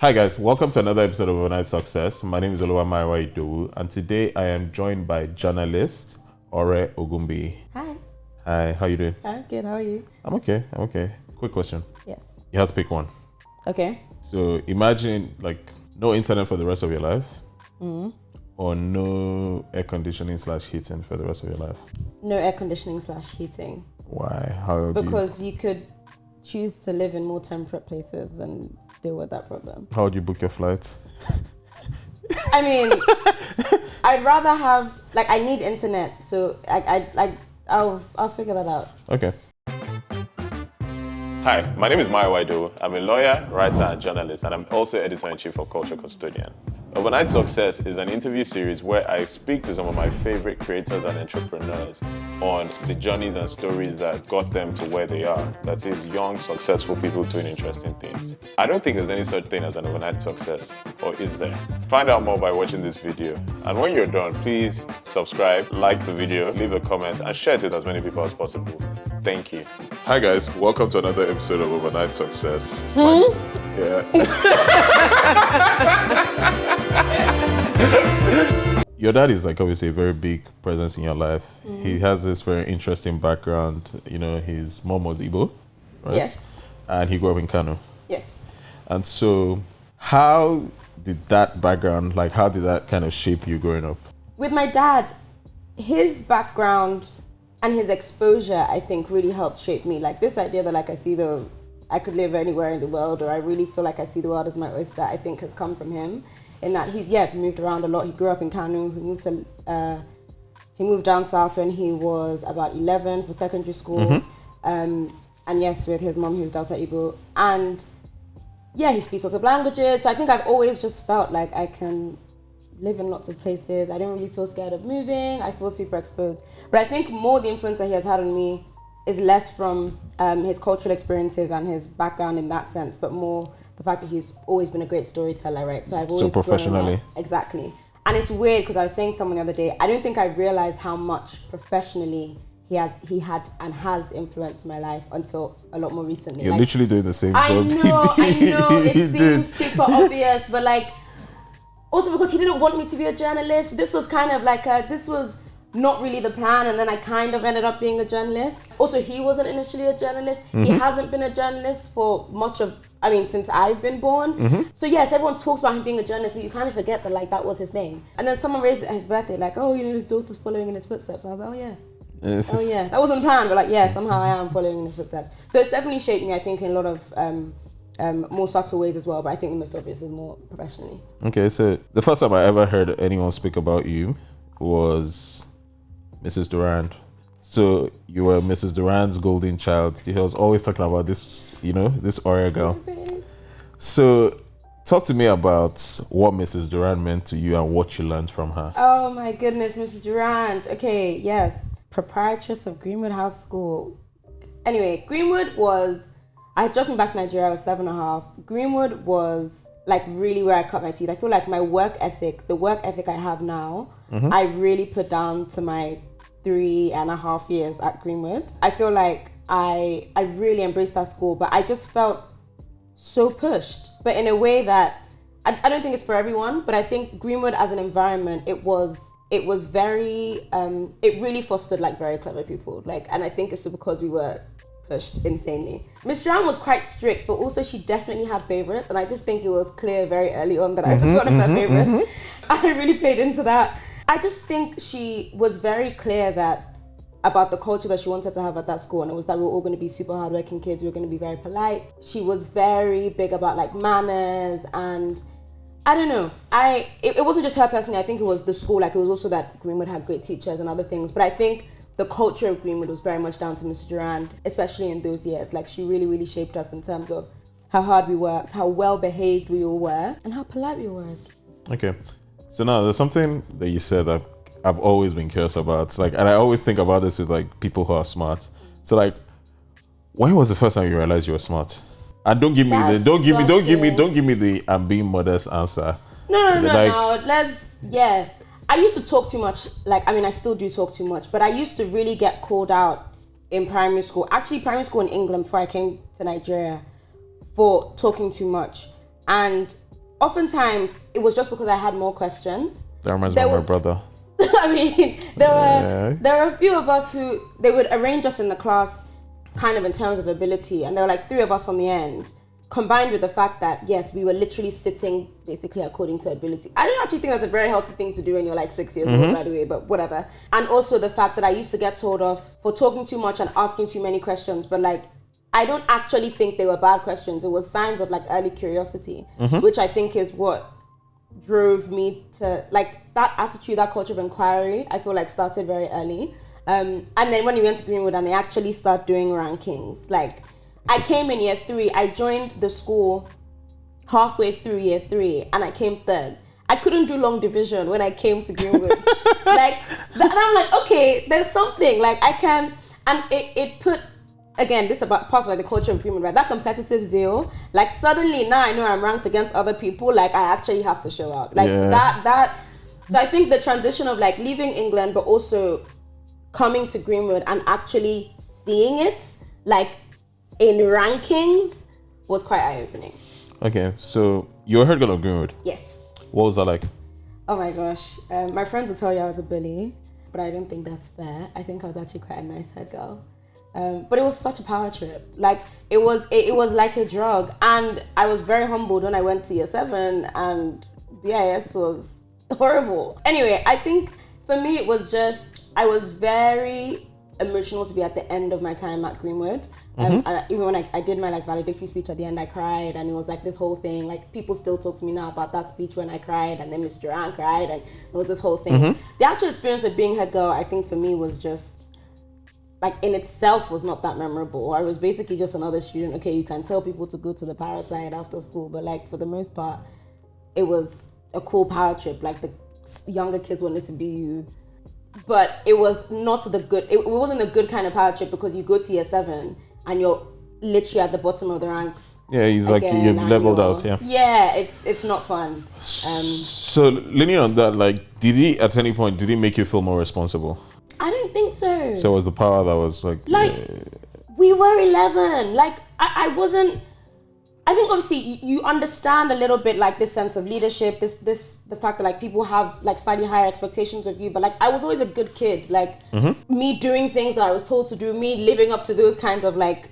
Hi guys, welcome to another episode of Overnight Success. My name is Oluwamiyi, and today I am joined by journalist Ore Ogunbiyi. Hi. Hi, how you doing? I'm good, how are you? I'm okay. Quick question. Yes. You have to pick one. Okay. So imagine no internet for the rest of your life, or no air conditioning / heating for the rest of your life. No air conditioning / heating. Why? How? Because you could choose to live in more temperate places and deal with that problem. How would you book your flights? I mean, I'd rather have I need internet, so I'll figure that out. Okay. Hi, my name is Mayawaido. I'm a lawyer, writer, and journalist, and I'm also editor-in-chief of Culture Custodian. Overnight Success is an interview series where I speak to some of my favorite creators and entrepreneurs on the journeys and stories that got them to where they are. That is, young, successful people doing interesting things. I don't think there's any such thing as an overnight success, or is there? Find out more by watching this video. And when you're done, please subscribe, like the video, leave a comment, and share it with as many people as possible. Thank you. Hi guys, welcome to another episode of Overnight Success. Your dad is obviously a very big presence in your life. He has this very interesting background. You know, his mom was Igbo, right? Yes. And he grew up in Kano. Yes. And so how did that background, how did that kind of shape you growing up? With my dad, his background and his exposure, I think, really helped shape me. This idea that I could live anywhere in the world, or I really feel like I see the world as my oyster, I think has come from him. In that he's moved around a lot. He grew up in Kano. He moved down south when he was about 11 for secondary school. And yes, with his mom, he was Delta Igbo. And he speaks lots of languages. So I think I've always just felt like I can live in lots of places. I don't really feel scared of moving. I feel super exposed. But I think more the influence that he has had on me is less from his cultural experiences and his background in that sense, but more the fact that he's always been a great storyteller, right? So I've always professionally. Exactly. And it's weird because I was saying to someone the other day, I don't think I realized how much professionally he had and has influenced my life until a lot more recently. You're literally doing the same job. I know. It seems super obvious, but also because he didn't want me to be a journalist. This was kind of this was not really the plan, and then I kind of ended up being a journalist. Also, he wasn't initially a journalist. He hasn't been a journalist for since I've been born. So yes, everyone talks about him being a journalist, but you kind of forget that that was his name. And then someone raised it at his birthday, his daughter's following in his footsteps. And I was like, oh yeah. That wasn't planned, but somehow I am following in his footsteps. So it's definitely shaped me, I think, in a lot of more subtle ways as well, but I think the most obvious is more professionally. Okay, so the first time I ever heard anyone speak about you was Mrs. Durand. So you were Mrs. Durand's golden child. He was always talking about this, this Ore girl. So talk to me about what Mrs. Durand meant to you and what you learned from her. Oh my goodness, Mrs. Durand. Okay, yes. Proprietress of Greenwood House School. Anyway, Greenwood was, I had just been back to Nigeria, I was 7.5. Greenwood was really where I cut my teeth. I feel like my work ethic, the work ethic I have now, I really put down to my 3.5 years at Greenwood. I feel like I really embraced that school, but I just felt so pushed, but in a way that I don't think it's for everyone. But I think Greenwood as an environment, it was very it really fostered very clever people, and I think it's because we were pushed insanely. Miss Durand was quite strict, but also she definitely had favorites, and I just think it was clear very early on that I was one of her favorites. I really played into that. I just think she was very clear about the culture that she wanted to have at that school, and it was that we were all going to be super hardworking kids. We were going to be very polite. She was very big about manners, and I don't know. It wasn't just her personally. I think it was the school. It was also that Greenwood had great teachers and other things. But I think the culture of Greenwood was very much down to Miss Durand, especially in those years. She really, really shaped us in terms of how hard we worked, how well behaved we all were, and how polite we were as kids. Okay. So now there's something that you said that I've always been curious about. And I always think about this with people who are smart. So when was the first time you realized you were smart? And don't give me the I'm being modest answer. No. I used to talk too much. I still do talk too much, but I used to really get called out in primary school. Actually, primary school in England before I came to Nigeria for talking too much. And oftentimes it was just because I had more questions. That reminds me of my brother. I mean, there were a few of us who, they would arrange us in the class kind of in terms of ability, and there were like 3 of us on the end, combined with the fact that, yes, we were literally sitting basically according to ability. I don't actually think that's a very healthy thing to do when you're like 6 years old, by the way, but whatever. And also the fact that I used to get told off for talking too much and asking too many questions, but like, I don't actually think they were bad questions. It was signs of like early curiosity, which I think is what drove me to, like, that attitude, that culture of inquiry, I feel like started very early. And then when we went to Greenwood and they actually start doing rankings, like, I came in year 3, I joined the school halfway through year 3 and I came 3rd. I couldn't do long division when I came to Greenwood. And I'm like, okay, there's something, like I can, and it put, again, this about part of like the culture of Greenwood, right? That competitive zeal, like suddenly now I know I'm ranked against other people, like I actually have to show up. Like that. So I think the transition of like leaving England, but also coming to Greenwood and actually seeing it, like in rankings, was quite eye-opening. Okay, so you're a head girl of Greenwood. Yes. What was that like? Oh my gosh. My friends will tell you I was a bully, but I don't think that's fair. I think I was actually quite a nice head girl. But it was such a power trip. Like it was like a drug, and I was very humbled when I went to year 7 and BIS was horrible. Anyway, I think for me it was just, I was very emotional to be at the end of my time at Greenwood. And even when I did my like valedictory speech at the end, I cried, and it was like this whole thing. Like people still talk to me now about that speech when I cried, and then Miss Durand cried, and it was this whole thing. The actual experience of being head girl, I think for me was just, like in itself was not that memorable. I was basically just another student. Okay, you can tell people to go to the power side after school, but like for the most part, it was a cool power trip. Like the younger kids wanted to be you, but it was not the good. It wasn't a good kind of power trip because you go to year 7 and you're literally at the bottom of the ranks. Yeah, he's like you've leveled out. Yeah, it's not fun. So leaning on that, like, did he at any point make you feel more responsible? I don't think so. So it was the power that was like we were 11. Like I wasn't. I think obviously you understand a little bit like this sense of leadership, the fact that like people have like slightly higher expectations of you, but like I was always a good kid. Like me doing things that I was told to do, me living up to those kinds of like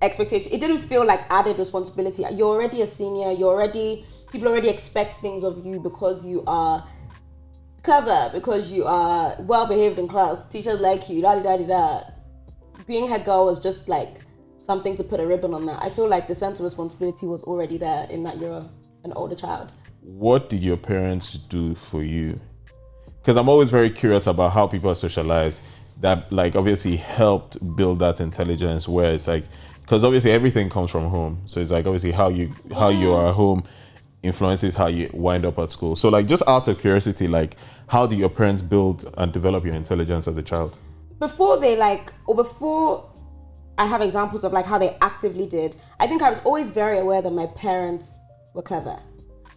expectations. It didn't feel like added responsibility. You're already a senior. People already expect things of you because you are clever, because you are well behaved in class, teachers like you, Being head girl was just like something to put a ribbon on that. I feel like the sense of responsibility was already there in that you're an older child. What did your parents do for you? Because I'm always very curious about how people are socialized that like obviously helped build that intelligence, where it's like, because obviously everything comes from home. So it's like obviously how you are at home influences how you wind up at school. So like just out of curiosity, like how do your parents build and develop your intelligence as a child? Before I have examples of like how they actively did, I think I was always very aware that my parents were clever.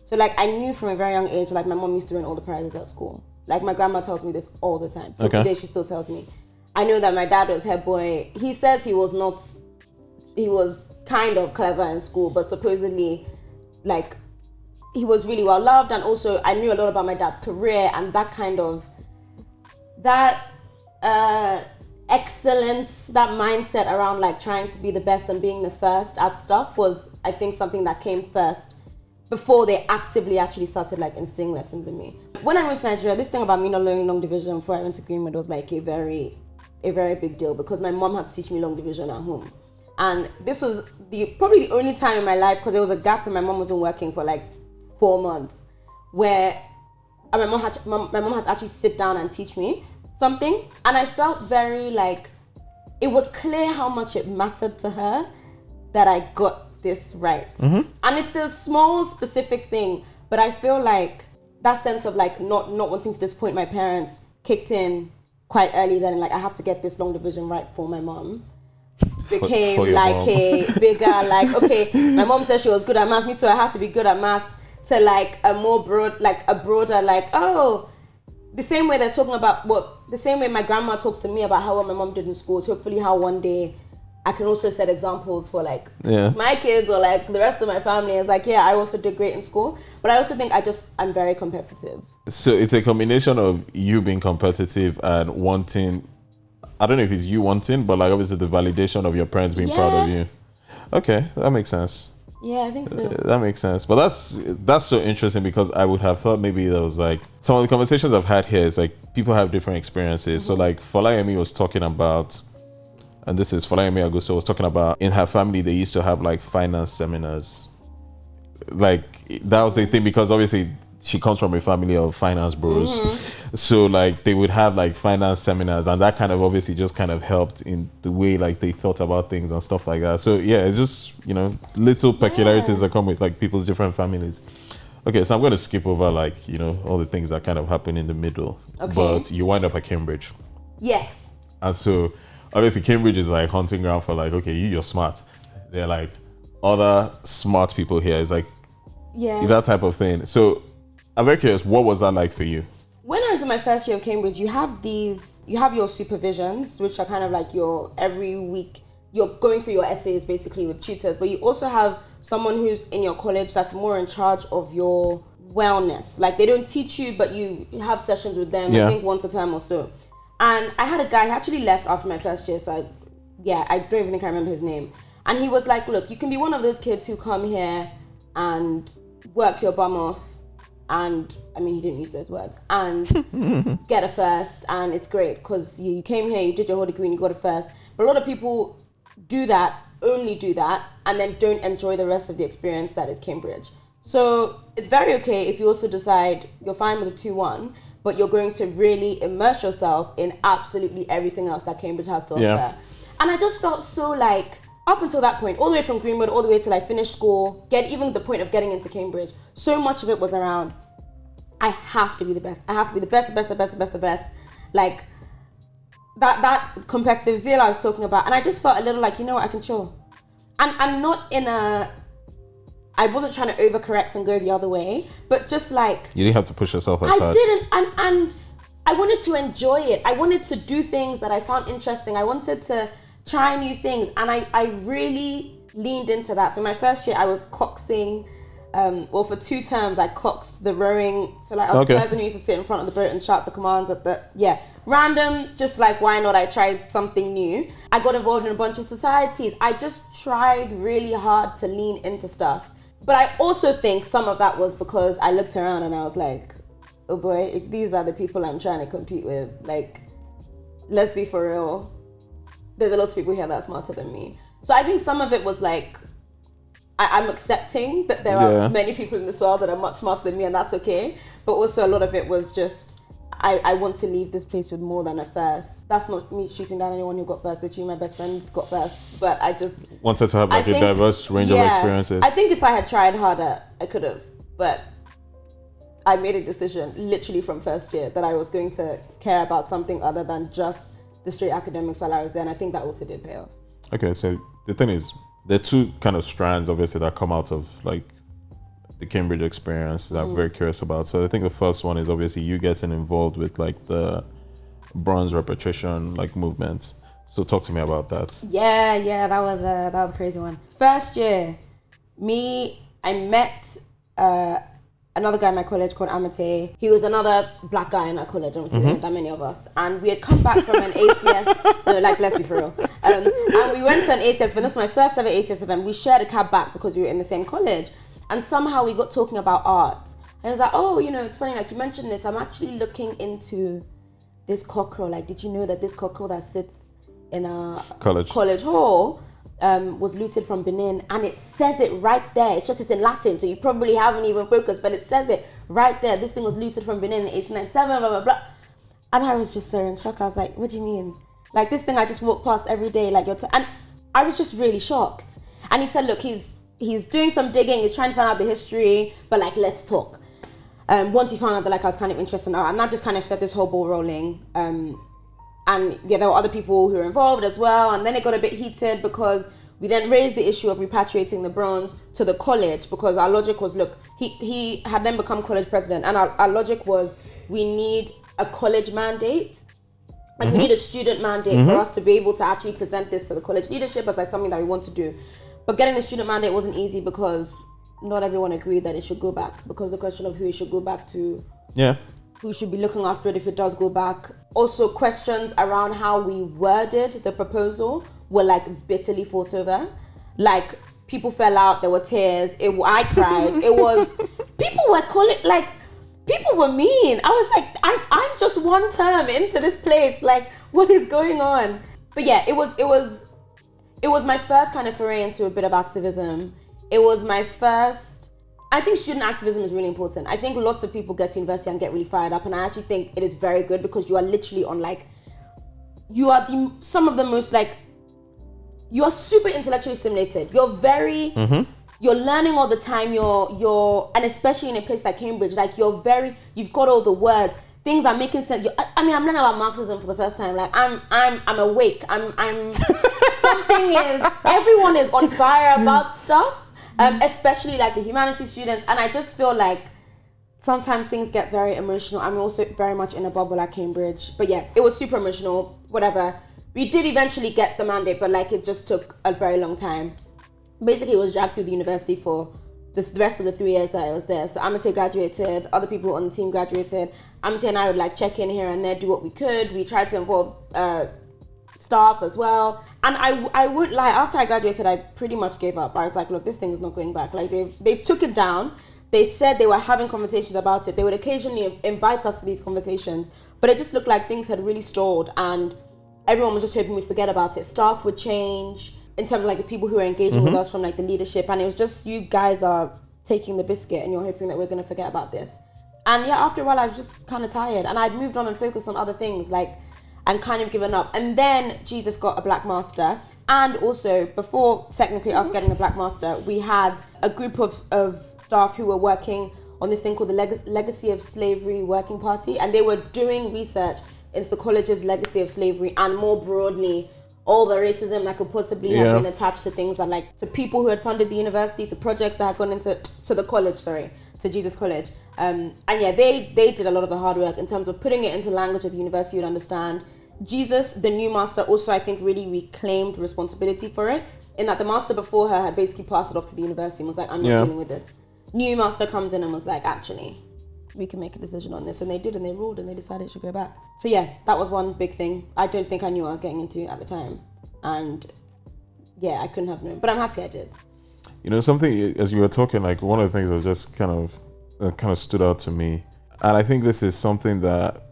So like I knew from a very young age, like my mom used to win all the prizes at school. Like my grandma tells me this all the time. So today she still tells me. I know that my dad was head boy. He says he was kind of clever in school, but supposedly like he was really well loved. And also I knew a lot about my dad's career and that kind of, excellence, that mindset around like trying to be the best and being the first at stuff was, I think, something that came first before they actually started like instilling lessons in me. When I moved to Nigeria, this thing about me not learning long division before I went to Greenwood was like a very big deal because my mom had to teach me long division at home. And this was probably the only time in my life, because there was a gap when my mom wasn't working for like 4 months, where my mom had to actually sit down and teach me something. And I felt very like, it was clear how much it mattered to her that I got this right. And it's a small specific thing, but I feel like that sense of like not wanting to disappoint my parents kicked in quite early then. Like I have to get this long division right for my mom. Became for like mom. A bigger like, okay, my mom said she was good at math, me too, I have to be good at math, to like a more broader like, oh, the same way they're talking about the same way my grandma talks to me about how well my mom did in school, is hopefully how one day I can also set examples for like Yeah. my kids or like the rest of my family. It's like, yeah, I also did great in school, but I also think I'm very competitive. So it's a combination of you being competitive and wanting, I don't know if it's you wanting, but like obviously the validation of your parents being proud of you. Okay, that makes sense. Yeah, I think so. That makes sense. But that's so interesting, because I would have thought maybe there was like, some of the conversations I've had here is like people have different experiences. So like Folayemi was talking about, and this is Folayemi Augusto was talking about, in her family they used to have like finance seminars. Like that was the thing, because obviously she comes from a family of finance bros. So like they would have like finance seminars, and that kind of obviously just kind of helped in the way like they thought about things and stuff like that. So yeah, it's just, you know, little peculiarities that come with like people's different families. Okay, so I'm going to skip over like, you know, all the things that kind of happen in the middle. Okay. But you wind up at Cambridge. Yes. And so obviously Cambridge is like hunting ground for like, okay, you're smart. They're like other smart people here. It's like that type of thing. So I'm very curious, what was that like for you? When I was in my first year of Cambridge, you have your supervisions, which are kind of like your every week, you're going through your essays basically with tutors, but you also have someone who's in your college that's more in charge of your wellness. Like they don't teach you, but you have sessions with them, I think once a term or so. And I had a guy, he actually left after my first year, so I don't even think I remember his name. And he was like, look, you can be one of those kids who come here and work your bum off, and I mean, he didn't use those words, and get a first, and it's great because you came here, you did your whole degree and you got a first. But a lot of people only do that, and then don't enjoy the rest of the experience that is Cambridge. So it's very okay if you also decide you're fine with a 2-1, but you're going to really immerse yourself in absolutely everything else that Cambridge has to offer. And I just felt so like, up until that point, all the way from Greenwood, all the way till I finished school, even the point of getting into Cambridge, so much of it was around, I have to be the best. I have to be the best. Like, that competitive zeal I was talking about. And I just felt a little like, you know what, I can chill. And not in I wasn't trying to overcorrect and go the other way, but just like... You didn't have to push yourself as hard. I didn't, and I wanted to enjoy it. I wanted to do things that I found interesting. I wanted to try new things, and I really leaned into that. So my first year I was coxing, for 2 terms I coxed the rowing. So like I was the person who used to sit in front of the boat and shout the commands at random, just like why not, I tried something new. I got involved in a bunch of societies. I just tried really hard to lean into stuff. But I also think some of that was because I looked around and I was like, oh boy, if these are the people I'm trying to compete with, like, let's be for real. There's a lot of people here that are smarter than me. So I think some of it was like, I'm accepting that there are many people in this world that are much smarter than me, and that's okay. But also a lot of it was just, I want to leave this place with more than a first. That's not me shooting down anyone who got first. Literally, my best friends got first. But I just... wanted to have like a diverse range of experiences. I think if I had tried harder, I could have. But I made a decision literally from first year that I was going to care about something other than just the straight academics while I was there, and I think that also did pay off. Okay, so the thing is, there are 2 kind of strands obviously that come out of like the Cambridge experience that I'm very curious about. So I think the first one is obviously you getting involved with like the Bronze Repatriation like movement. So talk to me about that. Yeah, that was a crazy one. First year, I met another guy in my college called Amate. He was another black guy in our college, obviously there weren't that many of us. And we had come back from an ACS, no, like, let's be for real. And we went to an ACS event. This was my first ever ACS event. We shared a cab back because we were in the same college. And somehow we got talking about art. And I was like, oh, you know, it's funny, like you mentioned this, I'm actually looking into this cockerel. Like, did you know that this cockerel that sits in a college hall was looted from Benin? And it says it right there. It's in Latin, so you probably haven't even focused, but it says it right there. This thing was looted from Benin in 1897, blah, blah, blah. And I was just so in shock. I was like, what do you mean? Like, this thing I just walk past every day, like, and I was just really shocked. And he said, look, he's doing some digging, he's trying to find out the history, but like, let's talk. Once he found out that like I was kind of interested in art, and that just kind of set this whole ball rolling. And yeah, there were other people who were involved as well. And then it got a bit heated because we then raised the issue of repatriating the bronze to the college, because our logic was, look, he had then become college president, and our logic was, we need a college mandate Like we need a student mandate for us to be able to actually present this to the college leadership as like something that we want to do. But getting the student mandate wasn't easy because not everyone agreed that it should go back, because the question of who it should go back to, who should be looking after it if it does go back. Also questions around how we worded the proposal were like bitterly fought over. Like people fell out, there were tears, I cried. It was, people were calling, like people were mean. I was like, I'm just one term into this place, like what is going on? But yeah, it was my first kind of foray into a bit of activism. It was my first, I think student activism is really important. I think lots of people get to university and get really fired up, and I actually think it is very good because you are literally on like, you are some of the most like, you are super intellectually stimulated. You're very, you're learning all the time. You're, and especially in a place like Cambridge, like you've got all the words. Things are making sense. I mean, I'm learning about Marxism for the first time. Like I'm awake. I'm something is, everyone is on fire about stuff. Especially like the humanities students. And I just feel like sometimes things get very emotional. I'm also very much in a bubble at Cambridge. But yeah, it was super emotional, whatever. We did eventually get the mandate, but like it just took a very long time. Basically, it was dragged through the university for the rest of the 3 years that I was there. So Amate graduated, other people on the team graduated. Amate and I would like check in here and there, do what we could. We tried to involve staff as well. And I would lie, after I graduated, I pretty much gave up. I was like, look, this thing is not going back. Like they took it down. They said they were having conversations about it. They would occasionally invite us to these conversations, but it just looked like things had really stalled and everyone was just hoping we'd forget about it. Staff would change in terms of like the people who were engaging with us from like the leadership, and it was just, you guys are taking the biscuit and you're hoping that we're going to forget about this. And yeah, after a while I was just kind of tired and I'd moved on and focused on other things, like, and kind of given up. And then Jesus got a black master. And also, before technically us getting a black master, we had a group of staff who were working on this thing called the Legacy of Slavery Working Party. And they were doing research into the college's legacy of slavery and more broadly, all the racism that could possibly have been attached to things that like, to people who had funded the university, to projects that had gone into, to the college, to Jesus College. And yeah, they did a lot of the hard work in terms of putting it into language that the university would understand. Jesus, the new master, also I think really reclaimed responsibility for it, in that the master before her had basically passed it off to the university and was like, I'm not dealing with this. New master comes in and was like, actually, we can make a decision on this. And they did, and they ruled, and they decided it should go back. So yeah, that was one big thing. I don't think I knew what I was getting into at the time. And yeah, I couldn't have known, but I'm happy I did. You know, something, as you were talking, like one of the things that just kind of stood out to me. And I think this is something that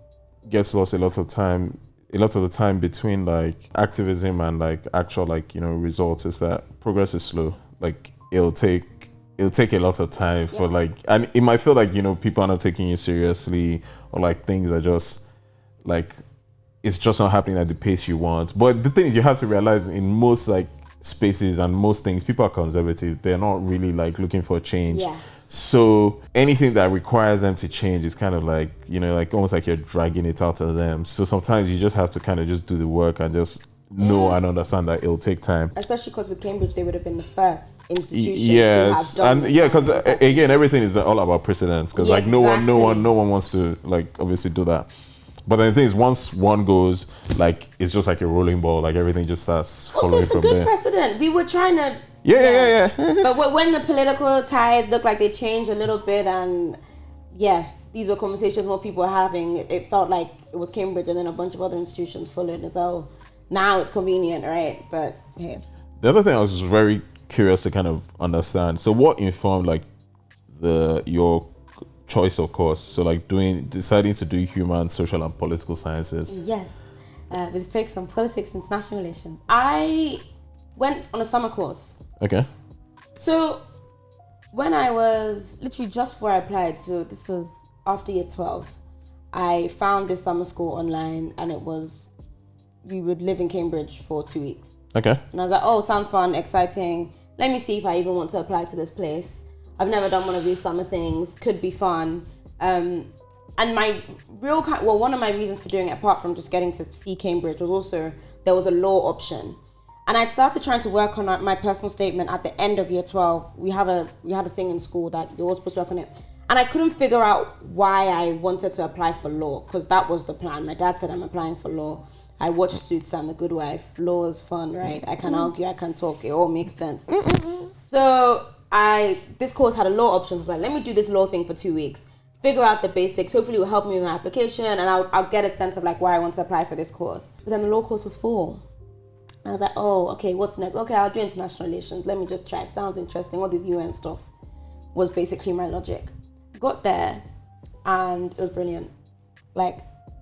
gets lost a lot of the time between like activism and like actual like, you know, results, is that progress is slow. Like it'll take a lot of time for like, and it might feel like, you know, people are not taking you seriously, or like things are just like, it's just not happening at the pace you want. But the thing is, you have to realize in most like spaces and most things, people are conservative. They're not really like looking for change. Yeah. So anything that requires them to change is kind of like, you know, like almost like you're dragging it out of them. So sometimes you just have to kind of just do the work and just know and understand that it'll take time. Especially because with Cambridge, they would have been the first institution to have done and because again, everything is all about precedence. Because like no one wants to like obviously do that. But the thing is, once one goes, like it's just like a rolling ball. Like everything just starts following from there. Also, it's a good precedent. We were trying to. Yeah. But when the political tides looked like they changed a little bit, and these were conversations more people were having. It felt like it was Cambridge, and then a bunch of other institutions followed as well. Now it's convenient, right? But hey. The other thing I was just very curious to kind of understand. So, what informed like your choice of course? So, like deciding to do human, social, and political sciences. Yes, with focus on politics and international relations. I went on a summer course. Okay. So when I was literally just before I applied, so this was after year 12, I found this summer school online, and it was, you would live in Cambridge for 2 weeks. Okay. And I was like, oh, sounds fun, exciting. Let me see if I even want to apply to this place. I've never done one of these summer things. Could be fun. And my one of my reasons for doing it, apart from just getting to see Cambridge, was also there was a law option. And I'd started trying to work on my personal statement at the end of year 12. We had a thing in school that you're all supposed to work on it. And I couldn't figure out why I wanted to apply for law, because that was the plan. My dad said I'm applying for law. I watched Suits and The Good Wife. Law is fun, right? I can argue, I can talk, it all makes sense. So this course had a law option. I was like, let me do this law thing for 2 weeks, figure out the basics, hopefully it will help me with my application, and I'll get a sense of like why I want to apply for this course. But then the law course was full. I was like, oh, okay, what's next? Okay, I'll do international relations. Let me just try. It sounds interesting. All this UN stuff was basically my logic. Got there, and it was brilliant. Like,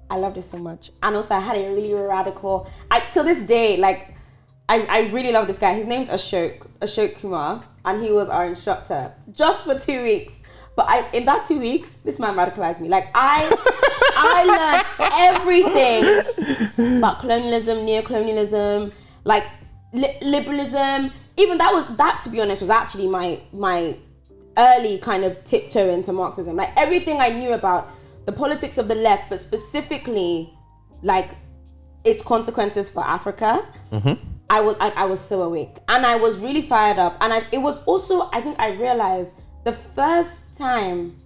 I loved it so much. And also, I had a really radical. Till this day, like, I really love this guy. His name's Ashok Kumar, and he was our instructor just for 2 weeks. But in that 2 weeks, this man radicalized me. Like, I learned everything about colonialism, neo-colonialism, like liberalism. Even that, to be honest, was actually my early kind of tiptoe into Marxism. Like, everything I knew about the politics of the left, but specifically like its consequences for Africa. I was so awake, and I was really fired up. And it was also, I think I realized the first time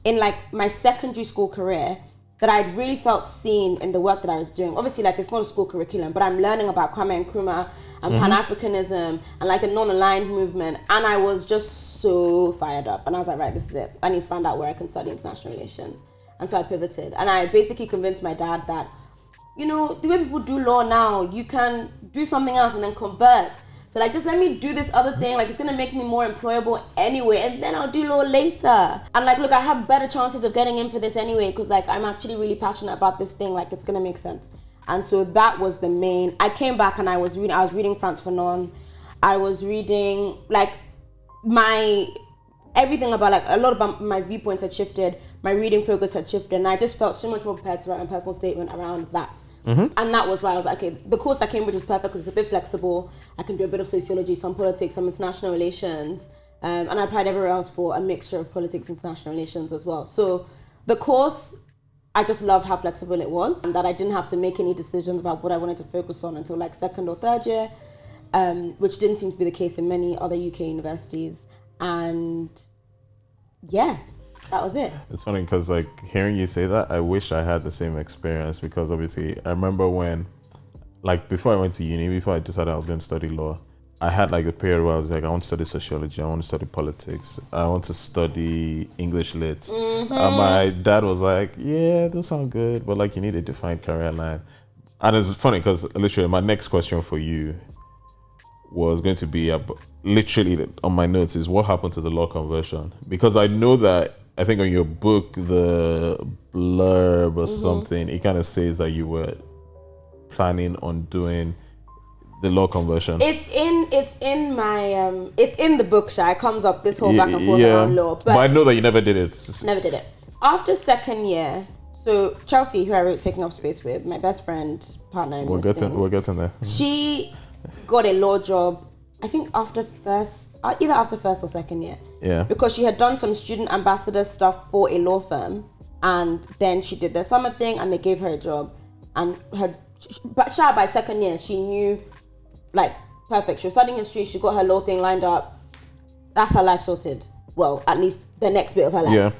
in like my secondary school career that I'd really felt seen in the work that I was doing. Obviously, like, it's not a school curriculum, but I'm learning about Kwame Nkrumah and Pan-Africanism and like the non-aligned movement. And I was just so fired up. And I was like, right, this is it. I need to find out where I can study international relations. And so I pivoted. And I basically convinced my dad that, you know, the way people do law now, you can do something else and then convert. So like, just let me do this other thing. Like, it's gonna make me more employable anyway, and then I'll do law later. And like, look, I have better chances of getting in for this anyway, because like, I'm actually really passionate about this thing. Like, it's gonna make sense. And so that was the main. I came back and I was reading Frantz Fanon. I was reading like everything about, like, a lot about my viewpoints had shifted. My reading focus had shifted, and I just felt so much more prepared to write my personal statement around that. And that was why I was like, okay, the course at Cambridge is perfect because it's a bit flexible. I can do a bit of sociology, some politics, some international relations. And I applied everywhere else for a mixture of politics, international relations as well. So the course, I just loved how flexible it was, and that I didn't have to make any decisions about what I wanted to focus on until like second or third year, which didn't seem to be the case in many other UK universities. And yeah, that was it. It's funny because, like, hearing you say that, I wish I had the same experience, because obviously I remember when, like, before I went to uni, before I decided I was going to study law, I had like a period where I was like, I want to study sociology, I want to study politics, I want to study English lit. And my dad was like, yeah, those sound good, but like, you need a defined career line. And it's funny because literally my next question for you was going to be literally on my notes is, what happened to the law conversion? Because I know that, I think on your book, the blurb or something, it kind of says that you were planning on doing the law conversion. It's in my it's in the book, Sha. It comes up, this whole back and forth around law. But I know that you never did it. Never did it. After second year, so Chelsea, who I wrote Taking Up Space with, my best friend, partner in we're getting there. She got a law job, I think either after first or second year. Yeah. Because she had done some student ambassador stuff for a law firm, and then she did the summer thing and they gave her a job. And but Sha, by second year, she knew, like, perfect. She was studying history, she got her law thing lined up. That's her life sorted. Well, at least the next bit of her life. Yeah.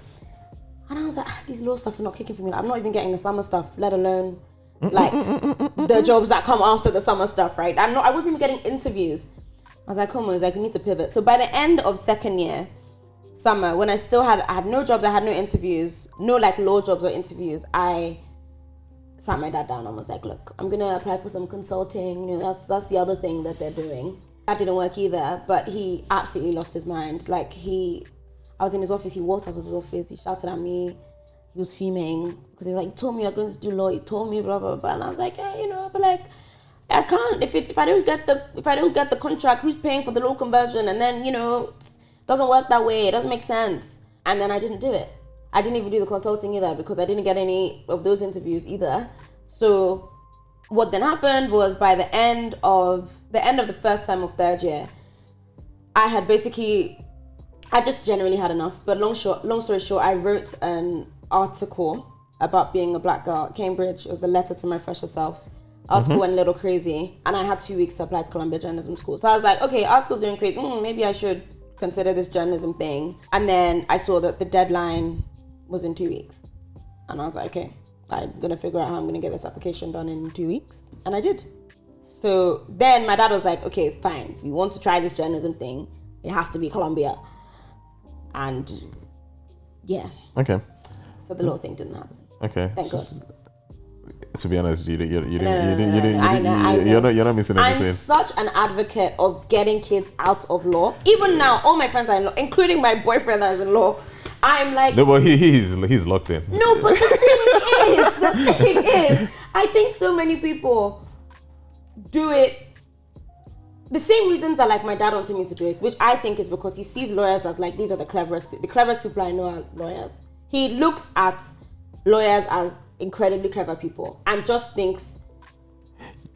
And I was like, these law stuff are not kicking for me. Like, I'm not even getting the summer stuff, let alone like the jobs that come after the summer stuff, right? I wasn't even getting interviews. I was like, come on, I need to pivot. So by the end of second year, summer, when I had no jobs, I had no interviews, no like law jobs or interviews, I sat my dad down and was like, look, I'm gonna apply for some consulting. You know, that's the other thing that they're doing. That didn't work either, but he absolutely lost his mind. Like, I was in his office, he walked out of his office, he shouted at me, he was fuming, because he was like, you told me you're going to do law, you told me blah, blah, blah. And I was like, yeah, you know, but like, I can't, if I don't get the contract, who's paying for the law conversion? And then, you know, it doesn't work that way, it doesn't make sense. And then I didn't do it. I didn't even do the consulting either, because I didn't get any of those interviews either. So what then happened was, by the end of the first term of third year, I just generally had enough. But long story short, I wrote an article about being a black girl at Cambridge. It was a letter to my fresher self. Article went a little crazy, and I had 2 weeks to apply to Columbia Journalism School. So I was like, okay, article's going crazy. Maybe I should consider this journalism thing. And then I saw that the deadline was in 2 weeks. And I was like, okay, I'm going to figure out how I'm going to get this application done in 2 weeks. And I did. So then my dad was like, okay, fine. If you want to try this journalism thing, it has to be Columbia. And yeah. Okay. So the law thing didn't happen. Okay. Thank God. To be honest, you're not missing I'm anything. such an advocate of getting kids out of law. Even now, all my friends are in law, including my boyfriend that is in law. I'm like, No, but he's locked in. no, but the thing is, I think so many people do it the same reasons that like my dad wanted me to do it, which I think is because he sees lawyers as like, these are the cleverest people I know are lawyers. He looks at lawyers as incredibly clever people and just thinks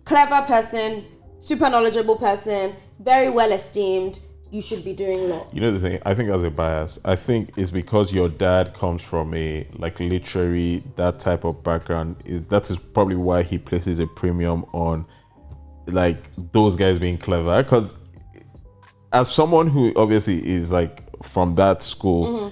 clever person, super knowledgeable person, very well esteemed, you should be doing law. You know the thing, I think as a bias, I think it's because your dad comes from a like literary, that type of background, that is probably why he places a premium on like those guys being clever. Because as someone who obviously is like from that school,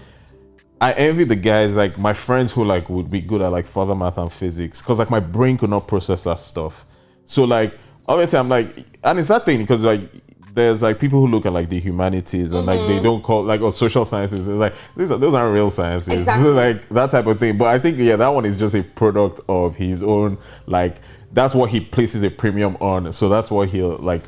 I envy the guys, like my friends who like would be good at like further math and physics, because like my brain could not process that stuff. So like obviously I'm like, and it's that thing because like there's like people who look at like the humanities and like they don't call like or social sciences. It's like those aren't real sciences. Exactly. Like that type of thing. But I think that one is just a product of his own, like that's what he places a premium on. So that's what he'll like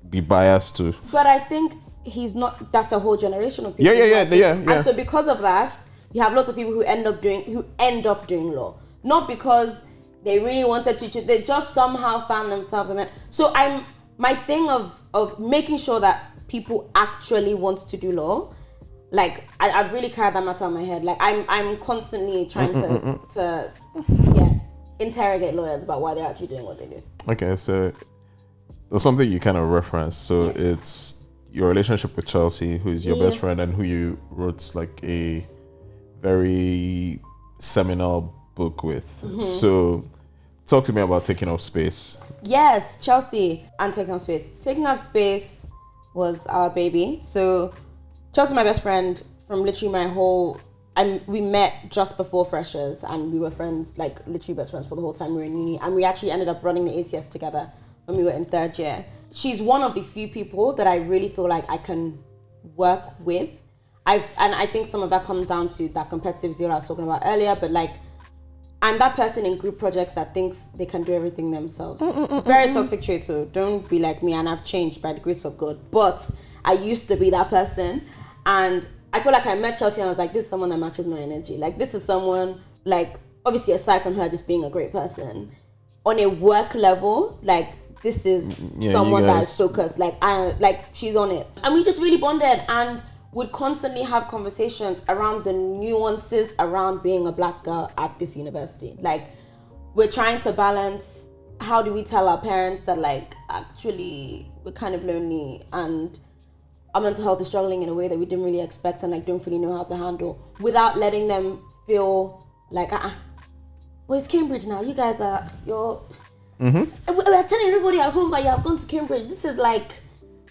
be biased to. But I think he's not, that's a whole generation of people. Yeah. And so because of that, you have lots of people who end up doing law. Not because they really wanted to, they just somehow found themselves in it. So my thing of making sure that people actually want to do law, like I've really carried that matter on my head. Like I'm constantly trying to interrogate lawyers about why they're actually doing what they do. Okay, so there's something you kind of referenced. So it's your relationship with Chelsea, who is your best friend and who you wrote like a very seminal book with. So talk to me about taking up space. Yes, Chelsea and Taking Up Space. Taking Up Space was our baby. So Chelsea, my best friend from literally we met just before freshers and we were friends, like literally best friends for the whole time we were in uni. And we actually ended up running the ACS together when we were in third year. She's one of the few people that I really feel like I can work with. And I think some of that comes down to that competitive zeal I was talking about earlier, but like, I'm that person in group projects that thinks they can do everything themselves. Very toxic trait, so don't be like me, and I've changed by the grace of God. But I used to be that person, and I feel like I met Chelsea and I was like, this is someone that matches my energy. Like, this is someone, like, obviously aside from her just being a great person, on a work level, like, this is someone that is focused. Like she's on it. And we just really bonded and would constantly have conversations around the nuances around being a black girl at this university. Like, we're trying to balance, how do we tell our parents that like, actually, we're kind of lonely and our mental health is struggling in a way that we didn't really expect and like don't really know how to handle, without letting them feel like, well, it's Cambridge now. You guys are, we're telling everybody at home that you have gone to Cambridge. This is like,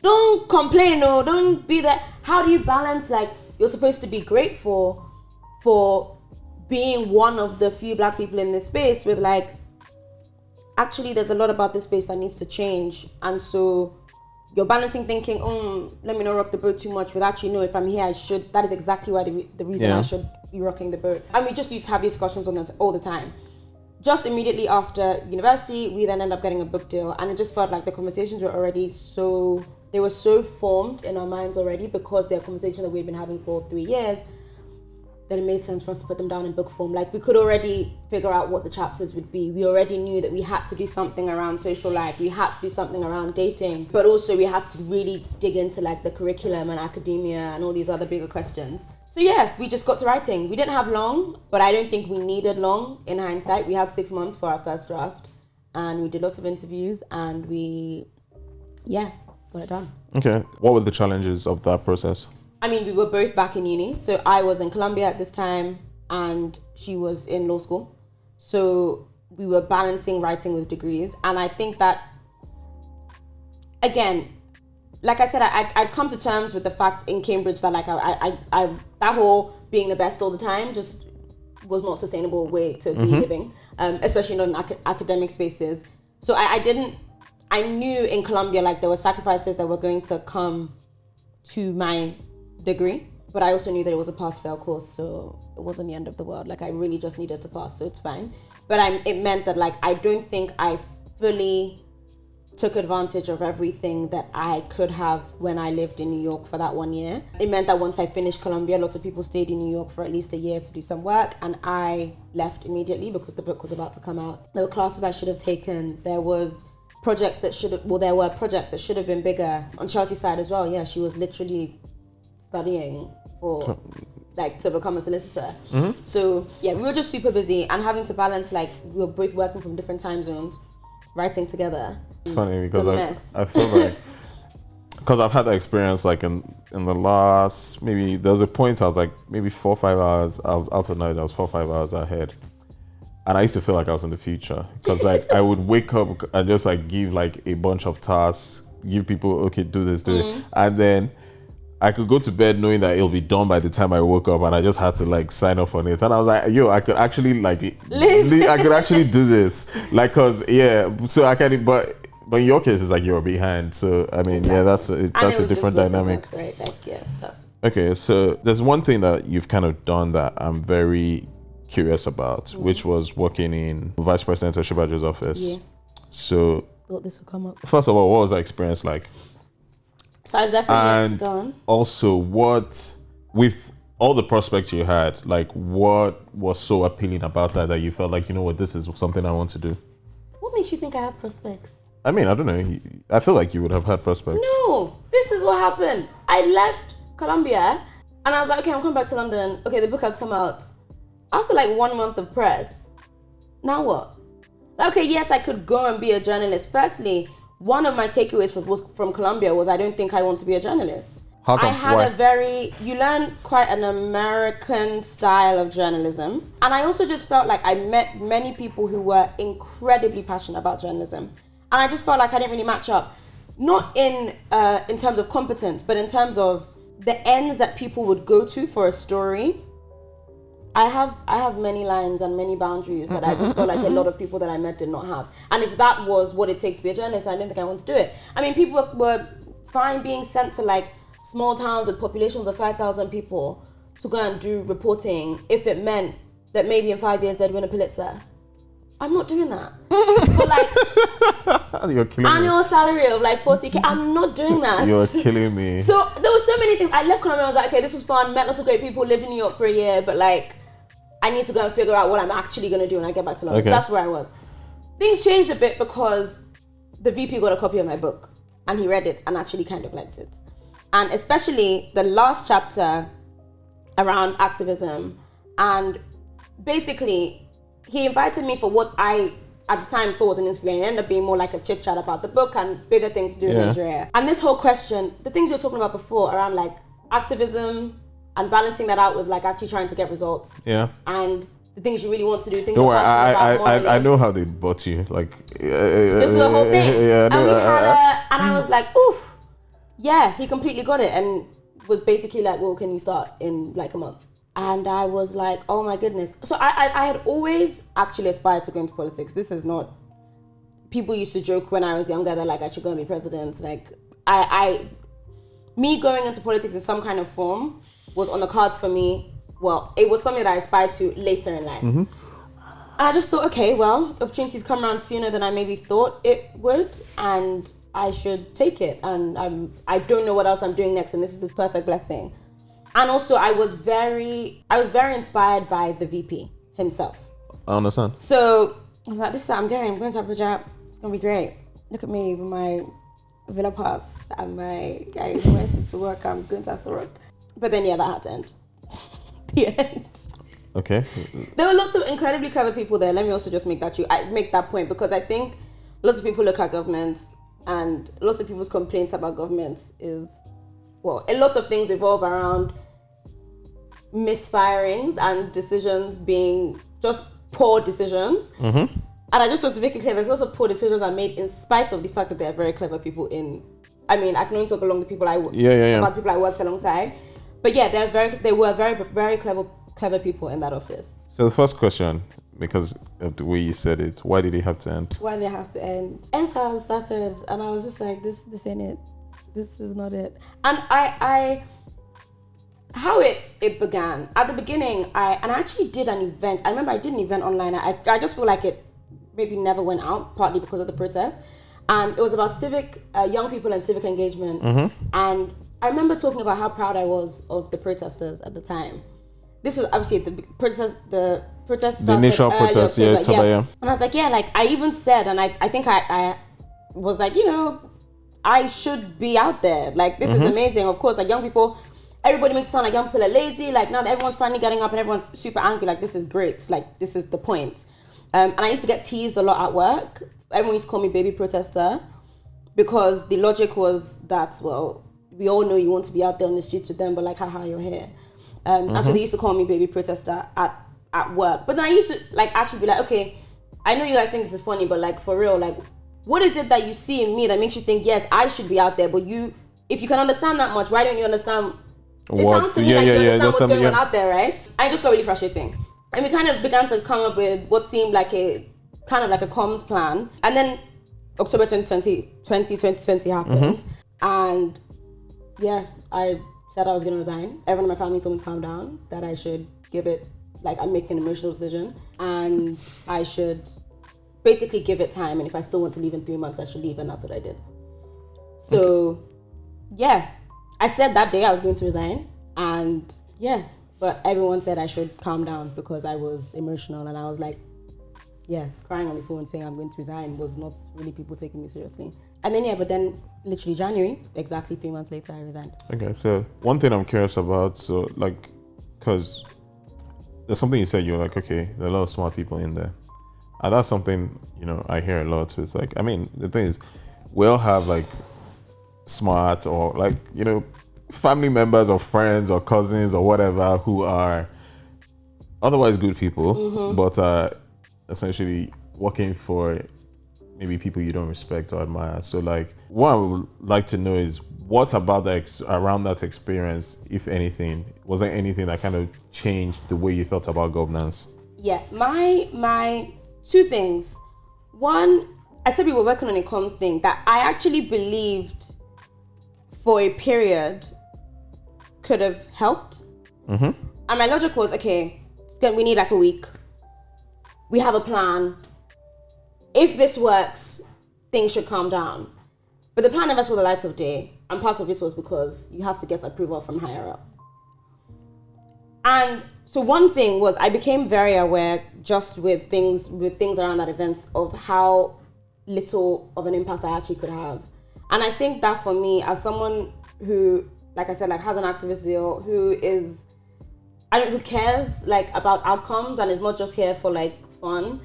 don't complain, or don't be there. How do you balance, like, you're supposed to be grateful for being one of the few black people in this space with like, actually there's a lot about this space that needs to change. And so you're balancing thinking, let me not rock the boat too much, with actually, no, if I'm here, I should, that is exactly why the reason I should be rocking the boat. And we just used to have these discussions all the time. Just immediately after university, we then end up getting a book deal. And it just felt like the conversations were already they were so formed in our minds already, because they're conversations that we've been having for 3 years, that it made sense for us to put them down in book form. Like, we could already figure out what the chapters would be. We already knew that we had to do something around social life. We had to do something around dating. But also we had to really dig into like the curriculum and academia and all these other bigger questions. So yeah, we just got to writing. We didn't have long, but I don't think we needed long in hindsight. We had 6 months for our first draft and we did lots of interviews and we, got it done. Okay. What were the challenges of that process? I mean, we were both back in uni. So I was in Columbia at this time and she was in law school. So we were balancing writing with degrees. And I think that, again, like I said, I'd come to terms with the fact in Cambridge that like I that whole being the best all the time just was not a sustainable way to be living, especially not in academic spaces. So I knew in Colombia like there were sacrifices that were going to come to my degree, but I also knew that it was a pass-fail course, so it wasn't the end of the world. Like I really just needed to pass, so it's fine. But it meant that like I don't think I fully took advantage of everything that I could have when I lived in New York for that 1 year. It meant that once I finished Columbia, lots of people stayed in New York for at least a year to do some work, and I left immediately because the book was about to come out. There were classes I should have taken. There were projects that should have been bigger. On Chelsea's side as well, yeah, she was literally studying for like to become a solicitor. So yeah, we were just super busy and having to balance, like we were both working from different time zones, writing together. It's funny because I feel like, because I've had that experience like in the last, maybe there was a point I was like maybe 4 or 5 hours, I was out at night, I was 4 or 5 hours ahead. And I used to feel like I was in the future because like I would wake up and just like give like a bunch of tasks, give people, okay, do this, do it. And then I could go to bed knowing that it'll be done by the time I woke up, and I just had to like sign off on it. And I was like, yo, I could actually like, I could actually do this. Like, cause yeah, so I can, but in your case, it's like you're behind. So, I mean, yeah, that's a different dynamic. Us, right? Like, yeah, stuff. Okay, so there's one thing that you've kind of done that I'm very curious about, which was working in Vice President Oshibajo's office. Yeah. So, thought this would come up. First of all, what was that experience like? So I was definitely gone. Also, what, with all the prospects you had, like what was so appealing about that you felt like, you know what, this is something I want to do? What makes you think I had prospects? I mean, I don't know. I feel like you would have had prospects. No, this is what happened. I left Colombia and I was like, okay, I'm coming back to London. Okay, the book has come out. After like 1 month of press, now what? Okay, yes, I could go and be a journalist. Firstly, one of my takeaways from Colombia was I don't think I want to be a journalist. How come? I had Why? You learn quite an American style of journalism. And I also just felt like I met many people who were incredibly passionate about journalism. And I just felt like I didn't really match up. Not in terms of competence, but in terms of the ends that people would go to for a story. I have many lines and many boundaries that I just felt like a lot of people that I met did not have. And if that was what it takes to be a journalist, I didn't think I wanted to do it. I mean, people were fine being sent to like small towns with populations of 5,000 people to go and do reporting if it meant that maybe in 5 years they'd win a Pulitzer. I'm not doing that. For like You're killing annual salary of like 40K, I'm not doing that. You're killing me. So there were so many things. I left Colombia, I was like, okay, this was fun, met lots of great people, lived in New York for a year, but like, I need to go and figure out what I'm actually going to do when I get back to London. Okay. So that's where I was. Things changed a bit because the VP got a copy of my book and he read it and actually kind of liked it. And especially the last chapter around activism. And basically, he invited me for what I, at the time, thought was an interview. And it ended up being more like a chit chat about the book and bigger things to do in Nigeria. And this whole question, the things we were talking about before around like activism, and balancing that out with like actually trying to get results. Yeah. And the things you really want to do. Things don't worry, I know how they bought you. Like this is the whole thing. Yeah, and we had and I was like, ooh, yeah, he completely got it, and was basically like, well, can you start in like a month? And I was like, oh my goodness. So I had always actually aspired to go into politics. This is not. People used to joke when I was younger that like I should go and be president. Like me going into politics in some kind of form was on the cards for me. Well, it was something that I aspired to later in life. And I just thought, okay, well, opportunities come around sooner than I maybe thought it would, and I should take it. And I don't know what else I'm doing next, and this is this perfect blessing. And also, I was very inspired by the VP himself. I understand. So I was like, this is what I'm going to Abuja. It's gonna be great. Look at me with my villa pass and my university to work. I'm going to have to work. But then, yeah, that had to end. The end. Okay. There were lots of incredibly clever people there. Let me also just make that point, because I think lots of people look at governments and lots of people's complaints about governments is, well, a lot of things revolve around misfirings and decisions being just poor decisions. And I just want to make it clear, there's lots of poor decisions are made in spite of the fact that there are very clever people in I mean, I can only talk along the people about the people I worked alongside. But yeah, they were very clever people in that office. So the first question, because of the way you said it, why did it have to end? Why did it have to end? NSAS started, and I was just like, this ain't it. This is not it. And how it began, at the beginning, I actually did an event. I remember I did an event online. I just feel like it maybe never went out, partly because of the protest. And it was about young people and civic engagement. And I remember talking about how proud I was of the protesters at the time. This was obviously the protest started, the initial protest, yeah. And I was like, yeah, like I even said, and I think I was like, you know, I should be out there. Like, this is amazing. Of course, like young people, everybody makes it sound like young people are lazy. Like, now that everyone's finally getting up and everyone's super angry, like, this is great. Like, this is the point. And I used to get teased a lot at work. Everyone used to call me baby protester because the logic was that, well, we all know you want to be out there on the streets with them, but like, haha, you're here. And so they used to call me baby protester at work. But then I used to like actually be like, okay, I know you guys think this is funny, but like for real, like what is it that you see in me that makes you think, yes, I should be out there, but if you can understand that much, why don't you understand? It sounds to me like you understand what's going on out there, right? I just got really frustrating. And we kind of began to come up with what seemed like a comms plan. And then October 2020 happened. And yeah, I said I was going to resign. Everyone in my family told me to calm down, that I should give it, like I'm making an emotional decision, and I should basically give it time. And if I still want to leave in 3 months, I should leave, and that's what I did. So, yeah, I said that day I was going to resign, and yeah, but everyone said I should calm down because I was emotional, and I was like, yeah, crying on the phone saying I'm going to resign was not really people taking me seriously. And then, but then literally January, exactly 3 months later, I resigned. Okay, so one thing I'm curious about, so like, because there's something you said, you're like, okay, there are a lot of smart people in there. And that's something, you know, I hear a lot. So it's like, I mean, the thing is, we all have like smart or like, you know, family members or friends or cousins or whatever who are otherwise good people, but essentially working for maybe people you don't respect or admire. So like, what I would like to know is what about around that experience, if anything, was there anything that kind of changed the way you thought about governance? Yeah, my two things. One, I said we were working on a comms thing that I actually believed for a period could have helped. And my logic was, okay, we need like a week. We have a plan. If this works, things should calm down. But the plan never saw the light of day. And part of it was because you have to get approval from higher up. And so one thing was I became very aware just with things around that event of how little of an impact I actually could have. And I think that for me, as someone who, like I said, like has an activist zeal, who cares like about outcomes and is not just here for like fun,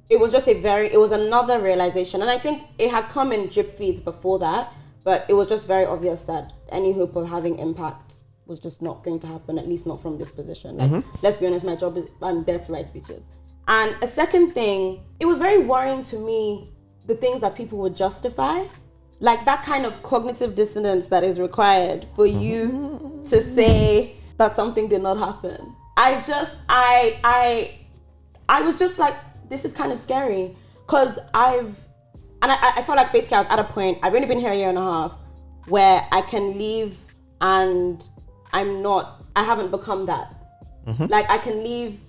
it was another realization. And I think it had come in drip feeds before that, but it was just very obvious that any hope of having impact was just not going to happen, at least not from this position. Like, let's be honest, my job is, I'm there to write speeches. And a second thing, it was very worrying to me, the things that people would justify, like that kind of cognitive dissonance that is required for you to say that something did not happen. I was just like, this is kind of scary, because I felt like basically I was at a point, I've only been here a year and a half, where I can leave and I haven't become that. Like I can leave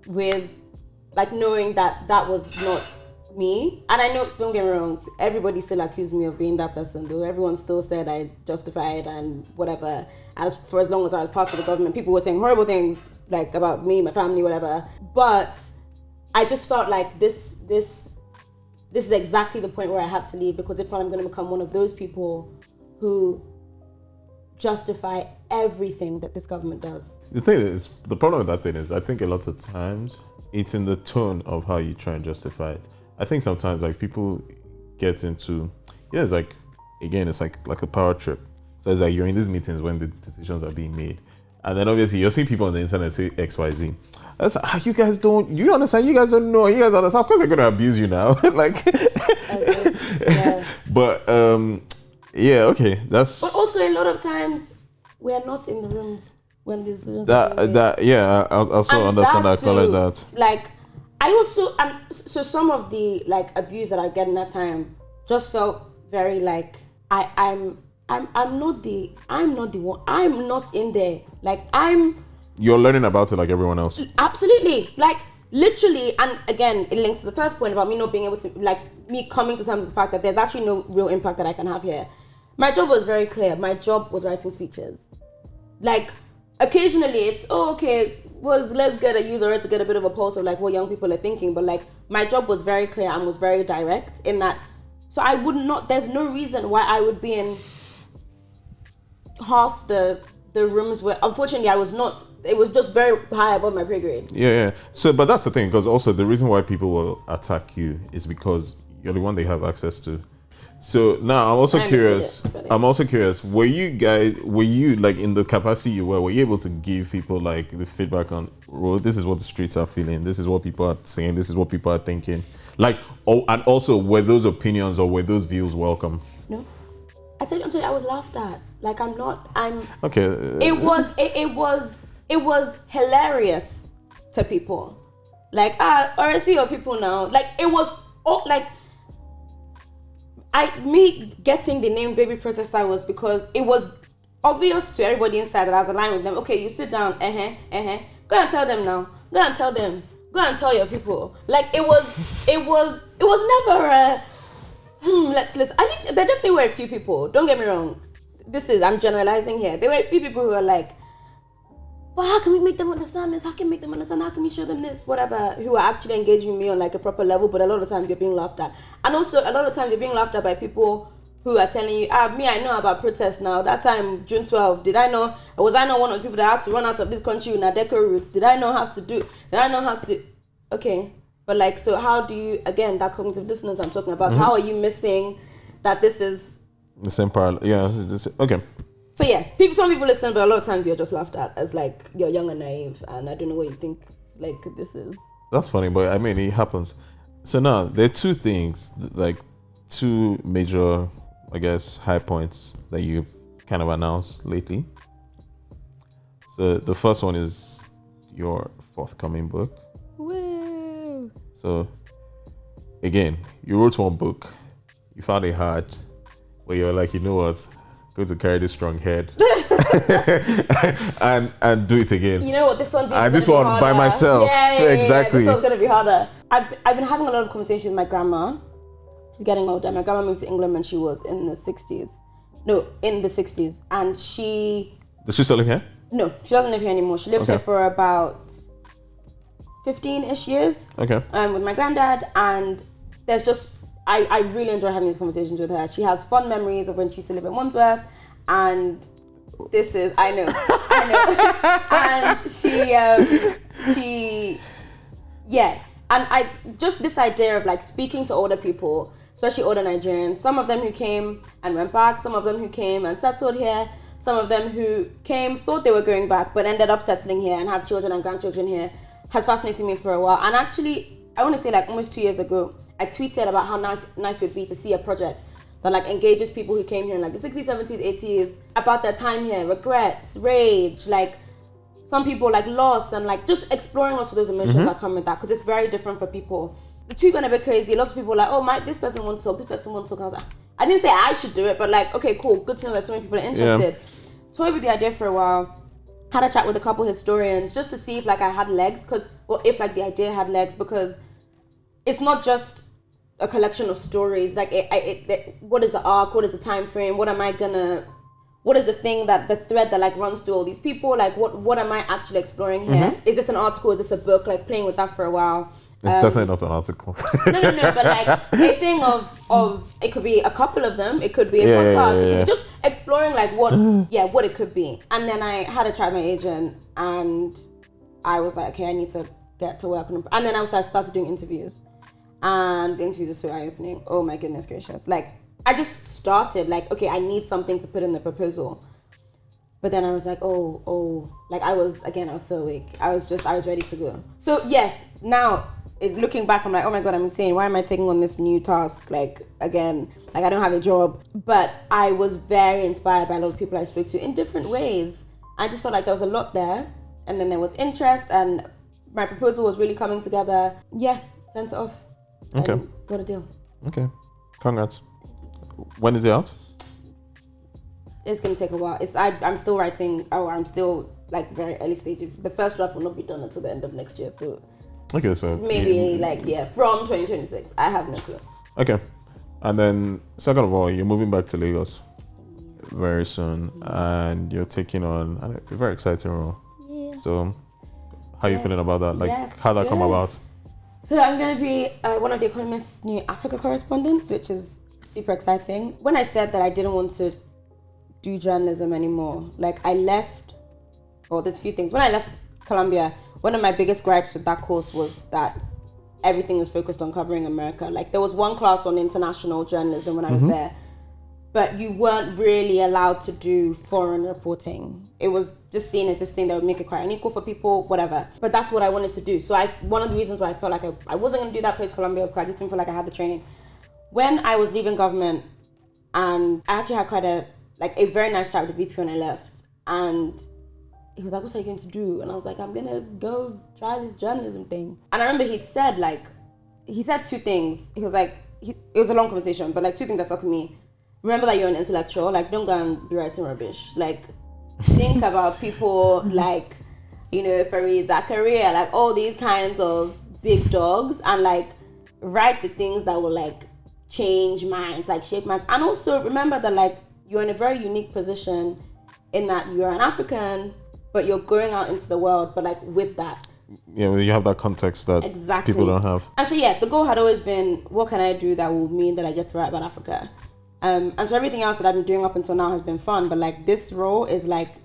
with like knowing that was not me. And I know, don't get me wrong, everybody still accused me of being that person, though everyone still said I justified and whatever. As long as I was part of the government, people were saying horrible things like about me, my family, whatever. But I just felt like this is exactly the point where I had to leave, because if not, I'm going to become one of those people who justify everything that this government does. The problem with that thing is, I think a lot of times it's in the tone of how you try and justify it. I think sometimes like people get into, it's like, again, it's like a power trip. So it's like you're in these meetings when the decisions are being made. And then obviously you're seeing people on the internet say X, Y, Z. That's like, you understand, you guys don't know, you guys understand, of course they're going to abuse you now. Like, yeah. But yeah, okay, that's. But also a lot of times we are not in the rooms when these decisions are being made. That yeah, I also And understand. I that acknowledge too, that. Like, I also so some of the like abuse that I get in that time just felt very like I'm not the one. I'm not in there. Like You're learning about it like everyone else. absolutely like literally, and again it links to the first point about me not being able to like me coming to terms with the fact that there's actually no real impact that I can have here. My job was very clear. My job was writing speeches. Like occasionally it's let's get a user to get a bit of a pulse of like what young people are thinking, but like my job was very clear and was very direct in that. So I would not, there's no reason why I would be in half the rooms where unfortunately I was not. It was just very high above my pay grade. Yeah. So, but that's the thing, because also the reason why people will attack you is because you're the one they have access to. So now I'm also curious. Were you like in the capacity you were you able to give people like the feedback on, well, this is what the streets are feeling, this is what people are saying, this is what people are thinking, like, and also were those opinions or were those views welcome? No, I tell you, I was laughed at. Like I'm okay. It was hilarious to people. Like or I see your people now. Like it was like. Me getting the name baby protester was because it was obvious to everybody inside that I was aligned with them. Okay, you sit down, go and tell them now. Go and tell them. Go and tell your people. Like it was never a let's listen. I think there definitely were a few people, don't get me wrong. I'm generalizing here. There were a few people who were like, well, how can we make them understand this? How can we make them understand? How can we show them this? Whatever, who are actually engaging with me on like a proper level, but a lot of times you're being laughed at. And also a lot of times you're being laughed at by people who are telling you, I know about protests now. That time, June 12th, was I not one of the people that had to run out of this country with Nadeco routes? Did I know how to, okay. But like, so how do you, again, that cognitive dissonance I'm talking about, how are you missing that this is the same parallel? Yeah, okay. So yeah, some people listen, but a lot of times you're just laughed at as like you're young and naive, and I don't know what you think like this is. That's funny, but I mean it happens. So now there are two things, like two major, I guess, high points that you've kind of announced lately. So the first one is your forthcoming book. Woo! So again, you wrote one book, you found it hard, where you're like, you know what? Going to carry this strong head and do it again. You know what? This one's and this one harder. By myself. Yeah, exactly. This one's gonna be harder. I've been having a lot of conversations with my grandma. She's getting older. My grandma moved to England when she was in the 60s. No, in the 60s, and Does she still live here? No, she doesn't live here anymore. She lived here for about 15-ish years. Okay. With my granddad, and there's just. I really enjoy having these conversations with her. She has fond memories of when she used to live in Wandsworth, and I know, and and just this idea of like speaking to older people, especially older Nigerians, some of them who came and went back, some of them who came and settled here, some of them who came, thought they were going back, but ended up settling here and have children and grandchildren here, has fascinated me for a while. And actually, I want to say like almost 2 years ago, I tweeted about how nice it would be to see a project that like engages people who came here in like the 60s, 70s, 80s about their time here, regrets, rage, like some people like loss, and like just exploring lots of those emotions that come with that, because it's very different for people. The tweet went a bit crazy. Lots of people were like, oh this person wants to talk, this person wants to talk. I was like, I didn't say I should do it, but like, okay, cool, good to know that so many people are interested. Yeah. Toyed with the idea for a while. Had a chat with a couple historians just to see if like I had legs, if like the idea had legs, because it's not just a collection of stories. Like, what is the arc? What is the time frame? What is the thing the thread that like runs through all these people? Like, what am I actually exploring here? Is this an article? Is this a book? Like, playing with that for a while. It's definitely not an article. No, but like a thing of it could be a couple of them. It could be a podcast. It could be just exploring like what it could be. And then I had a chat with my agent, and I was like, okay, I need to get to work on it. And then I started doing interviews. And the interviews were so eye-opening. Oh my goodness gracious. Like, I just started like, okay, I need something to put in the proposal. But then I was like, like I was so weak. I was ready to go. So yes, now looking back, I'm like, oh my God, I'm insane. Why am I taking on this new task? Like, again, like I don't have a job. But I was very inspired by a lot of people I spoke to in different ways. I just felt like there was a lot there. And then there was interest, and my proposal was really coming together. Yeah, sent it off. Okay. And got a deal. Okay. Congrats. When is it out? It's going to take a while. I'm still writing. I'm still like very early stages. The first draft will not be done until the end of next year. So Okay, so maybe from 2026. I have no clue. Okay. And then second of all, you're moving back to Lagos very soon, and you're taking on a very exciting role. Yeah. So how are you feeling about that? Like, Yes, how'd that come good. about? So I'm going to be one of the Economist's new Africa correspondents, which is super exciting. When I said that I didn't want to do journalism anymore, like I left, there's a few things. When I left Columbia, one of my biggest gripes with that course was that everything is focused on covering America. Like there was one class on international journalism when I was there, but you weren't really allowed to do foreign reporting. It was just seen as this thing that would make it quite unequal for people, whatever. But that's what I wanted to do. So one of the reasons why I felt like I wasn't going to do that post-Columbia was because I just didn't feel like I had the training. When I was leaving government, and I actually had quite a very nice chat with the VP when I left, and he was like, what are you going to do? And I was like, I'm going to go try this journalism thing. And I remember he said two things. He was like, it was a long conversation, but like two things that stuck with me. Remember that you're an intellectual, like don't go and be writing rubbish. Like think about people like, Fareed Zakaria, like all these kinds of big dogs, and like write the things that will like change minds, like shape minds. And also remember that like you're in a very unique position in that you're an African, but you're going out into the world, but like with that. Yeah, you have that context that Exactly. people don't have. And so the goal had always been, what can I do that will mean that I get to write about Africa? And so everything else that I've been doing up until now has been fun, but like this role is like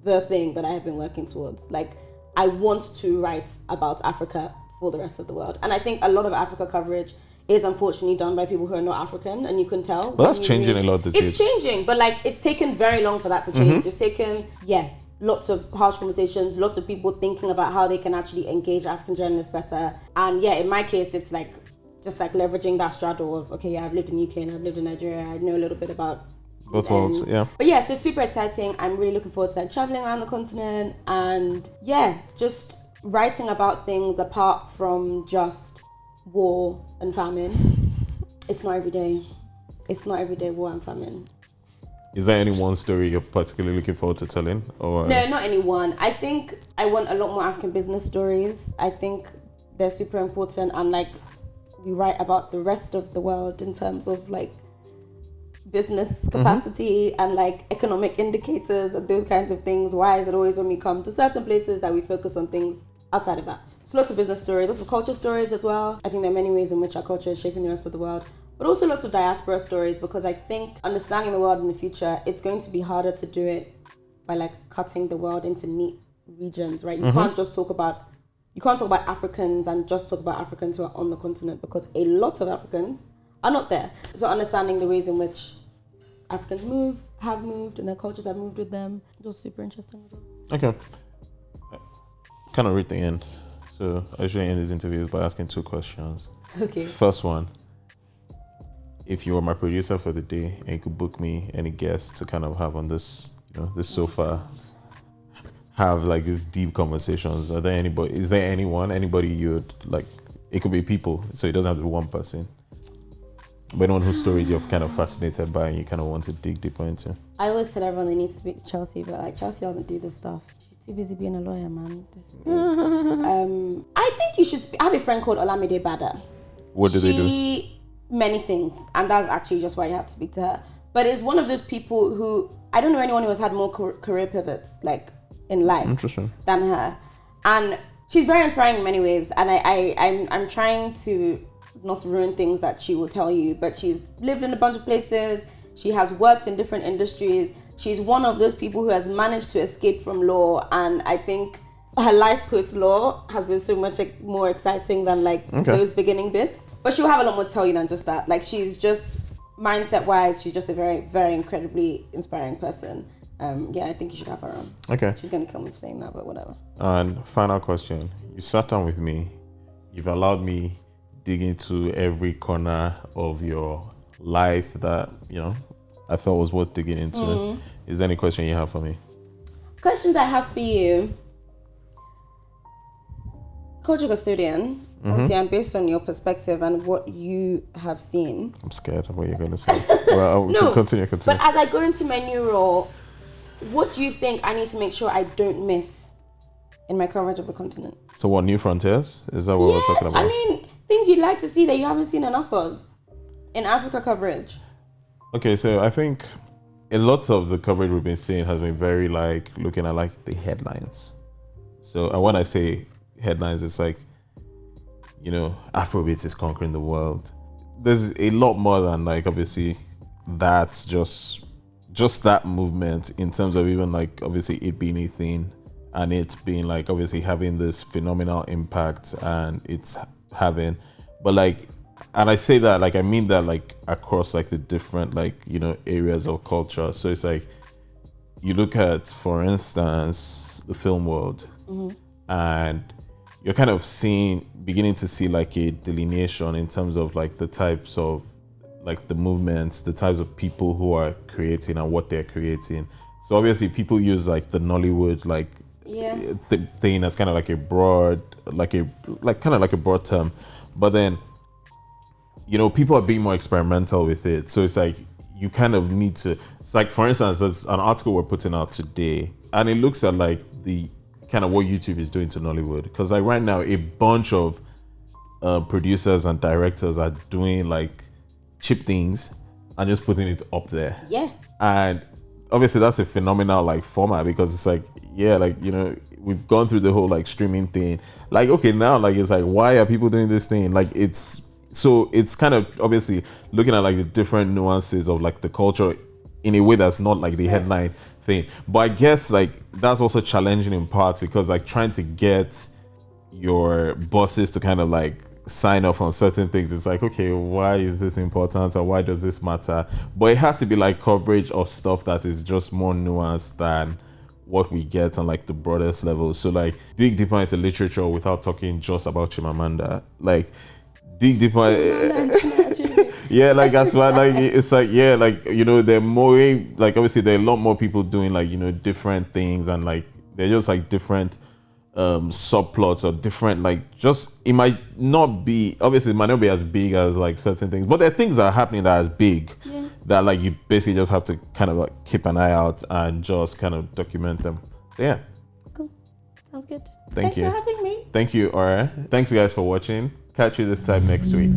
the thing that I have been working towards. Like I want to write about Africa for the rest of the world. And I think a lot of Africa coverage is unfortunately done by people who are not African, and you can tell. But that's changing a lot these days. It's changing, but like it's taken very long for that to change. It's taken, lots of harsh conversations, lots of people thinking about how they can actually engage African journalists better. And in my case, it's like just like leveraging that straddle of, I've lived in UK and I've lived in Nigeria. I know a little bit about both worlds, yeah. But so it's super exciting. I'm really looking forward to like traveling around the continent and just writing about things apart from just war and famine. It's not every day. It's not every day war and famine. Is there any one story you're particularly looking forward to telling? Or No, not any one. I think I want a lot more African business stories. I think they're super important, and like we write about the rest of the world in terms of like business capacity and like economic indicators and those kinds of things. Why is it always when we come to certain places that we focus on things outside of that? So lots of business stories, lots of culture stories as well. I think there are many ways in which our culture is shaping the rest of the world, but also lots of diaspora stories, because I think understanding the world in the future, it's going to be harder to do it by like cutting the world into neat regions, right? You can't talk about Africans and just talk about Africans who are on the continent, because a lot of Africans are not there. So understanding the ways in which Africans have moved, and their cultures have moved with them, it was super interesting as well. Okay. Kind of read the end. So I usually end these interviews by asking 2 questions. Okay. First one, if you were my producer for the day and you could book me any guests to kind of have on this, this sofa, have like these deep conversations, is there anybody you'd like? It could be people, so it doesn't have to be one person, but anyone whose stories you're kind of fascinated by and you kind of want to dig deeper into. I always tell everyone they need to speak to Chelsea, but like Chelsea doesn't do this stuff. She's too busy being a lawyer, man. I think you should I have a friend called Olamide Bada. What do they do? Many things, and that's actually just why you have to speak to her. But it's one of those people who, I don't know anyone who has had more career pivots like in life than her, and she's very inspiring in many ways. And I'm trying to not ruin things that she will tell you, but she's lived in a bunch of places. She has worked in different industries. She's one of those people who has managed to escape from law, and I think her life post-law has been so much more exciting than those beginning bits. But she'll have a lot more to tell you than just that. Like, she's just, mindset-wise, she's just a very, very incredibly inspiring person. I think you should have her on. Okay. She's going to kill me for saying that, but whatever. And final question. You sat down with me. You've allowed me dig into every corner of your life that, I thought was worth digging into. Is there any question you have for me? Questions I have for you. Culture custodian, obviously, and based on your perspective and what you have seen. I'm scared of what you're going to say. Well, No, continue. But as I go into my new role, what do you think I need to make sure I don't miss in my coverage of the continent? So what, New Frontiers? Is that what we're talking about? I mean, things you'd like to see that you haven't seen enough of in Africa coverage. Okay, so I think a lot of the coverage we've been seeing has been very looking at the headlines. So and when I say headlines, it's Afrobeats is conquering the world. There's a lot more than obviously that's just that movement in terms of even obviously it being a thing and it being obviously having this phenomenal impact and it's having, but and I say that I mean that across the different areas of culture. So it's you look at, for instance, the film world, and you're kind of beginning to see a delineation in terms of the types of the movements, the types of people who are creating and what they're creating. So obviously people use the Nollywood thing as kind of a broad kind of a broad term, but then people are being more experimental with it. So it's you kind of need to, it's for instance, there's an article we're putting out today and it looks at the kind of what YouTube is doing to Nollywood, because right now a bunch of producers and directors are doing cheap things and just putting it up there. Yeah. And obviously that's a phenomenal format, because it's we've gone through the whole streaming thing. Okay, now it's why are people doing this thing? It's kind of obviously looking at the different nuances of the culture in a way that's not the headline thing. But I guess that's also challenging in parts, because trying to get your bosses to kind of sign off on certain things, it's okay, why is this important or why does this matter? But it has to be coverage of stuff that is just more nuanced than what we get on the broadest level. So dig deeper into literature without talking just about Chimamanda. Dig deeper. Yeah, that's why it's there are more obviously there are a lot more people doing different things, and they're just different subplots or different just it might not be as big as certain things, but there are things that are happening that are as big that you basically just have to kind of keep an eye out and just kind of document them. So yeah. Cool. Sounds good. Thanks for having me. Thank you, Aura. Thanks guys for watching. Catch you this time next week.